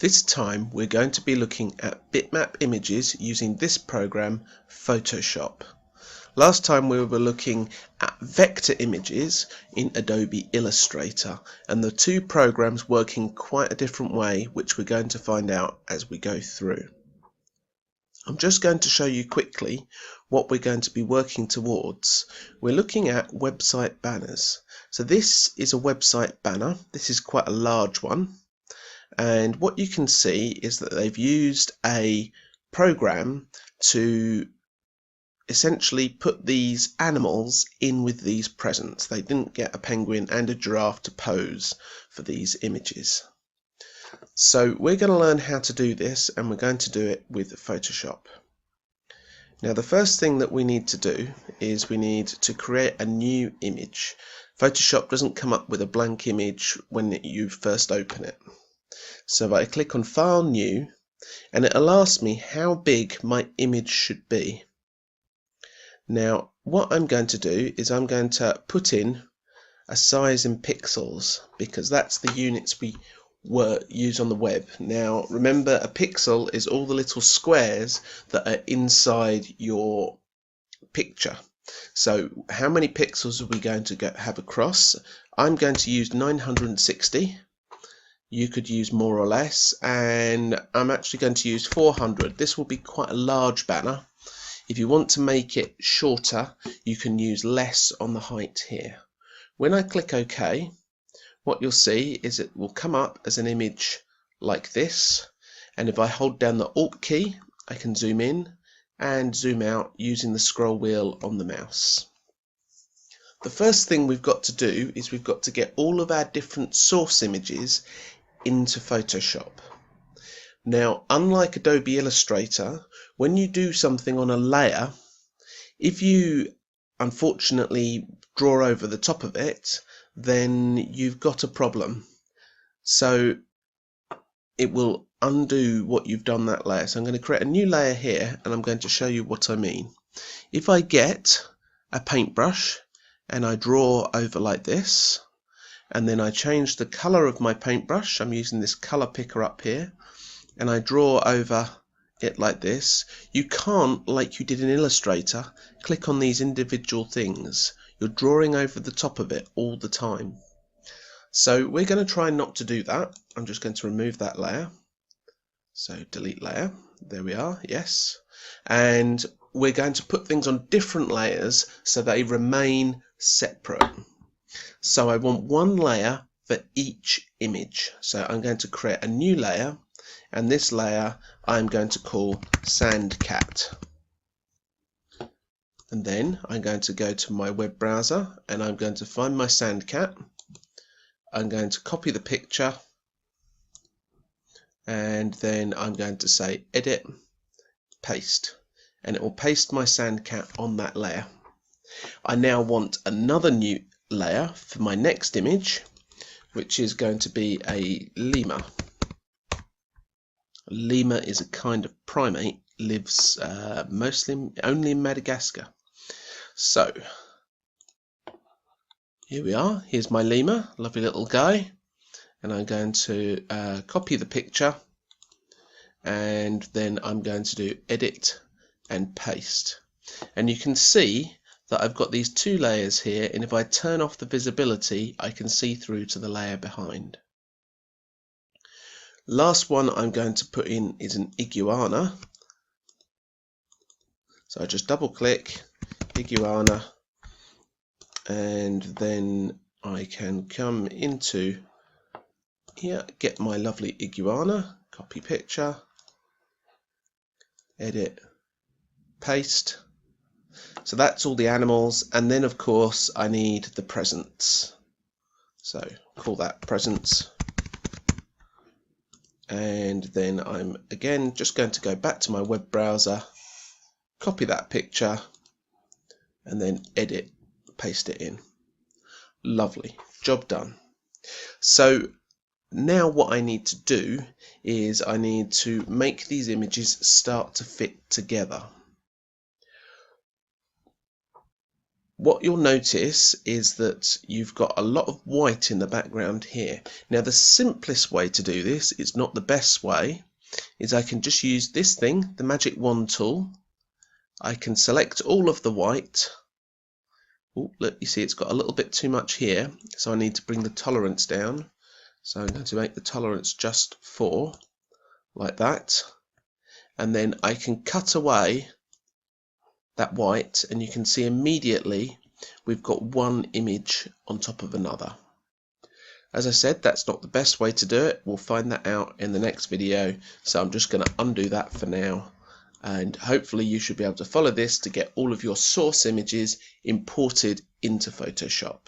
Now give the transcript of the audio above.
This time we're going to be looking at bitmap images using this program, Photoshop. Last time we were looking at vector images in Adobe Illustrator, and the two programs work in quite a different way, which we're going to find out as we go through. I'm just going to show you quickly what we're going to be working towards. We're looking at website banners. So this is a website banner. This is quite a large one. And what you can see is that they've used a program to essentially put these animals in with these presents. They didn't get a penguin and a giraffe to pose for these images. So we're going to learn how to do this, and we're going to do it with Photoshop. Now the first thing that we need to do is we need to create a new image. Photoshop doesn't come up with a blank image when you first open it. So I click on File, New, and it'll ask me how big my image should be. Now what I'm going to do is I'm going to put in a size in pixels, because that's the units we use on the web. Now remember, a pixel is all the little squares that are inside your picture. So how many pixels are we going to have across? I'm going to use 960. You could use more or less, and I'm actually going to use 400. This will be quite a large banner. If you want to make it shorter, you can use less on the height here. When I click OK, what you'll see is it will come up as an image like this, and if I hold down the Alt key, I can zoom in and zoom out using the scroll wheel on the mouse. The first thing we've got to do is we've got to get all of our different source images into Photoshop. Now, unlike Adobe Illustrator, when you do something on a layer, if you unfortunately draw over the top of it, then you've got a problem. So it will undo what you've done that layer. So I'm going to create a new layer here, and I'm going to show you what I mean. If I get a paintbrush and I draw over like this, and then I change the color of my paintbrush, I'm using this color picker up here, and I draw over it like this, you can't, like you did in Illustrator, click on these individual things. You're drawing over the top of it all the time. So we're going to try not to do that. I'm just going to remove that layer. So delete layer. There we are. Yes. And we're going to put things on different layers so they remain separate. So I want one layer for each image. So I'm going to create a new layer, and this layer I'm going to call Sand Cat. And then I'm going to go to my web browser, and I'm going to find my Sand Cat. I'm going to copy the picture, and then I'm going to say Edit, Paste, and it will paste my Sand Cat on that layer. I now want another new layer for my next image, which is going to be a lemur. A lemur is a kind of primate, lives mostly only in Madagascar. So here we are. Here's my lemur, lovely little guy, and I'm going to copy the picture, and then I'm going to do Edit and Paste, and you can see that I've got these two layers here, and if I turn off the visibility, I can see through to the layer behind. Last one I'm going to put in is an iguana. So I just double click iguana, and then I can come into here, get my lovely iguana, copy picture, edit, paste. So that's all the animals, and then of course I need the presents. So call that presents, and then I'm again just going to go back to my web browser, copy that picture, and then edit, paste it in. Lovely, job done. So now what I need to do is I need to make these images start to fit together. what you'll notice is that you've got a lot of white in the background here. Now the simplest way to do this, it's not the best way, is I can just use this thing, the magic wand tool. I can select all of the white. Oh, look, you see it's got a little bit too much here, so I need to bring the tolerance down. So I'm going to make the tolerance just 4, like that. And then I can cut away that white, and you can see immediately we've got one image on top of another. As I said, that's not the best way to do it. We'll find that out in the next video, so I'm just going to undo that for now, and hopefully you should be able to follow this to get all of your source images imported into Photoshop.